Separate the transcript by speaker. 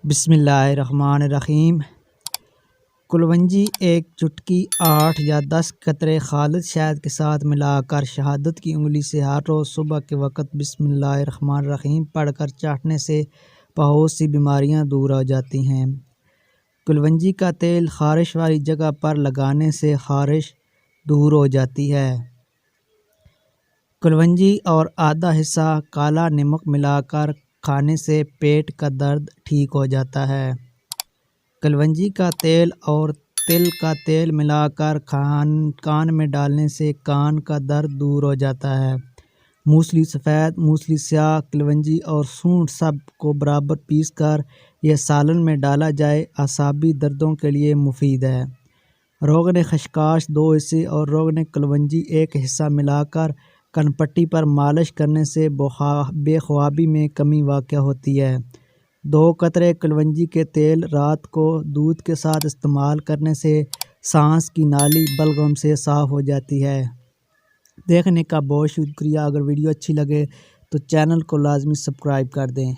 Speaker 1: بسم اللہ الرحمن الرحیم۔ کلونجی ایک چٹکی 8 یا 10 قطرے خالص شہد کے ساتھ ملا کر شہادت کی انگلی سے ہر روز صبح کے وقت بسم اللہ الرحمن الرحیم پڑھ کر چاٹنے سے بہت سی بیماریاں دور ہو جاتی ہیں۔ کلونجی کا تیل خارش والی جگہ پر لگانے سے خارش دور ہو جاتی ہے۔ کلونجی اور آدھا حصہ کالا نمک ملا کر کھانے سے پیٹ کا درد ٹھیک ہو جاتا ہے۔ کلونجی کا تیل اور تل کا تیل ملا کر کان میں ڈالنے سے کان کا درد دور ہو جاتا ہے۔ موسلی سفید، موسلی سیاہ، کلونجی اور سونڈ سب کو برابر پیس کر یہ سالن میں ڈالا جائے، اعصابی دردوں کے لیے مفید ہے۔ روغن خشخاش 2 حصے اور روغن کلونجی 1 حصہ ملا کر کن پٹی پر مالش کرنے سے بے خوابی میں کمی واقع ہوتی ہے۔ 2 قطرے کلونجی کے تیل رات کو دودھ کے ساتھ استعمال کرنے سے سانس کی نالی بلغم سے صاف ہو جاتی ہے۔ دیکھنے کا بہت شکریہ۔ اگر ویڈیو اچھی لگے تو چینل کو لازمی سبسکرائب کر دیں۔